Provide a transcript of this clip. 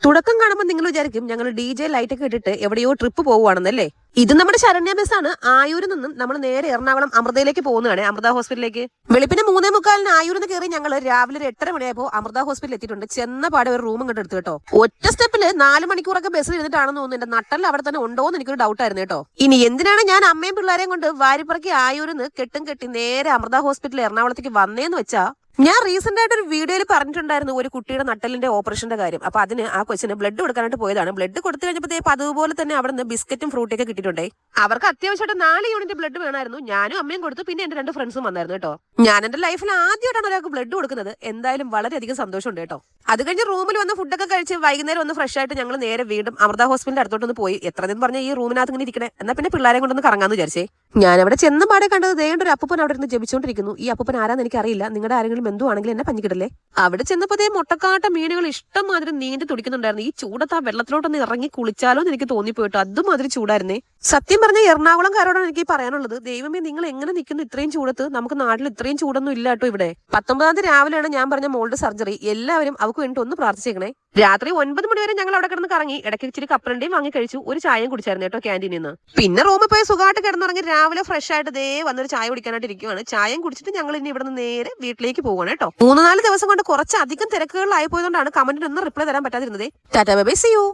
തുടക്കം കാണുമ്പോൾ നിങ്ങൾ വിചാരിക്കും ഞങ്ങൾ DJ ലൈറ്റ് ഒക്കെ ഇട്ടിട്ട് എവിടെയോ ട്രിപ്പ് പോവുകയാണെന്നല്ലേ. ഇത് നമ്മുടെ ശരണ്യ ബസ്സാണ്. ആയൂരിൽ നിന്നും നമ്മൾ നേരെ എറണാകുളം അമൃതയിലേക്ക് പോകുന്നതാണ്, അമൃത ഹോസ്പിറ്റലിലേക്ക്. വെളുപ്പിന് 3:45 ആയൂരിൽ നിന്ന് കയറി ഞങ്ങൾ രാവിലെ 8:30 മണിയായപ്പോൾ അമൃത ഹോസ്പിറ്റലിൽ എത്തിയിട്ടുണ്ട്. ചെന്ന പാടെ ഒരു റൂം ഇങ്ങോട്ട് എടുത്തു കേട്ടോ. ഒറ്റ സ്റ്റെപ്പില് 4 മണിക്കൂറൊക്കെ ബസ്സിൽ ഇരുന്നിട്ടാണെന്ന് തോന്നുന്നു. എന്റെ നട്ടൽ അവിടെ തന്നെ ഉണ്ടോ എന്ന് എനിക്കൊരു ഡൗട്ട് ആയിരുന്നു കേട്ടോ. ഇനി എന്തിനാണ് ഞാൻ അമ്മയും പിള്ളേരെയും കൊണ്ട് വാരിപ്പറക്കി ആയൂരിൽ നിന്ന് കെട്ടും കെട്ടി നേരെ അമൃത ഹോസ്പിറ്റലിൽ എറണാകുളത്തേക്ക് വന്നേന്ന് വെച്ചാ, ഞാൻ റീസെന്റ് ആയിട്ട് ഒരു വീഡിയോയിൽ പറഞ്ഞിട്ടുണ്ടായിരുന്നു ഒരു കുട്ടിയുടെ നട്ടലിന്റെ ഓപ്പറേഷന്റെ കാര്യം. അപ്പൊ അതിന് ആ കൊച്ചിന് ബ്ലഡ് കൊടുക്കാനായിട്ട് പോയതാണ്. ബ്ലഡ് കൊടുത്തു കഴിഞ്ഞപ്പോൾ അതുപോലെ തന്നെ അവിടെ നിന്ന് ബിസ്ക്കറ്റും ഫ്രൂട്ടൊക്കെ കിട്ടിയിട്ടുണ്ടേ. അവർക്ക് അത്യാവശ്യമായിട്ട് 4 യൂണിറ്റ് ബ്ലഡ് വേണമായിരുന്നു. ഞാനും അമ്മയും കൊടുത്തു, പിന്നെ എന്റെ 2 ഫ്രണ്ട്സും വന്നായിരുന്നു കേട്ടോ. ഞാൻ എന്റെ ലൈഫിൽ ആദ്യമായിട്ടാണ് ഒരാൾക്ക് ബ്ലഡ് കൊടുക്കുന്നത്. എന്തായാലും വളരെയധികം സന്തോഷമുണ്ട് കേട്ടോ. അത് കഴിഞ്ഞ് റൂമിൽ വന്ന് ഫുഡൊക്കെ കഴിച്ച് വൈകുന്നേരം ഒന്ന് ഫ്രഷ് ആയിട്ട് ഞങ്ങൾ നേരെ വീണ്ടും അമൃത ഹോസ്പിറ്റലിന്റെ അടുത്തോട്ടൊന്ന് പോയി. എത്ര ദിനം പറഞ്ഞ ഈ റൂമിനകത്ത് ഇങ്ങനെ ഇരിക്കണേ, എന്നാ പിന്നെ പിള്ളേരെ കൊണ്ടൊന്ന് കറങ്ങാന്ന് വിചാരിച്ചേ. ഞാൻ അവിടെ ചെന്ന പാടെ കണ്ടത് ദേണ്ട ഒരു അപ്പൂപ്പൻ അവിടെ ഇരുന്ന് ജപിച്ചുകൊണ്ടിരിക്കുന്നു. ഈ അപ്പൂപ്പൻ ആരാന്ന് എനിക്ക് അറിയില്ല. നിങ്ങളുടെ ആരെങ്കിലും ബന്ധുവാണെങ്കിൽ എന്നെ പഞ്ഞിക്കിടല്ലേ. അവിടെ ചെന്നപ്പോ മുട്ടക്കാട്ട മീനുകൾ ഇഷ്ടം മാതിരി നീന്തി തുടിക്കുന്നുണ്ടായിരുന്നു. ഈ ചൂടത്ത് ആ വെള്ളത്തിലോട്ടൊന്ന് ഇറങ്ങി കുളിച്ചാലോ എന്ന് എനിക്ക് തോന്നിപ്പോയിട്ടോ. അതുമാതിരി ചൂടായിരുന്നേ. സത്യം പറഞ്ഞ എറണാകുളംകാരോടാണ് എനിക്ക് പറയാനുള്ളത്, ദൈവമേ നിങ്ങൾ എങ്ങനെ നിൽക്കുന്നു ഇത്രയും ചൂടത്ത്. നമുക്ക് നാട്ടിൽ ഇത്രയും ചൂടൊന്നും ഇല്ല കേട്ടോ ഇവിടെ. 19-ാം തീയതി രാവിലെയാണ് ഞാൻ പറഞ്ഞ മോളുടെ സർജറി. എല്ലാവരും അവർക്ക് വേണ്ടി ഒന്ന് പ്രാർത്ഥിച്ചേക്കണേ. രാത്രി 9 മണി വരെ ഞങ്ങൾ അവിടെ കിടന്ന് കറങ്ങി. ഇടയ്ക്ക് ഇച്ചിരി കപ്പലണ്ടിയും വാങ്ങി കഴിച്ചു. ഒരു ചായയും കുടിച്ചായിരുന്നു കേട്ടോ ക്യാൻറ്റീനിൽ നിന്ന്. പിന്നെ റൂമിൽ പോയി സുഖമായിട്ട് കിടന്നിറങ്ങി രാവിലെ ഫ്രഷ് ആയിട്ട് വന്നൊരു ചായ കുടിക്കാനായിട്ട് ഇരിക്കുവാണ്. ചായയും കുടിച്ചിട്ട് ഞങ്ങൾ ഇനി ഇവിടെ നിന്ന് നേരെ വീട്ടിലേക്ക് പോവാണ് കേട്ടോ. 3-4 ദിവസം കൊണ്ട് കുറച്ചധികം തിരക്കുകളിലായി പോയതുകൊണ്ടാണ് കമന്റിനൊന്നും റിപ്ലൈ തരാൻ പറ്റാതിരുന്നത്. Tata bye bye, see U.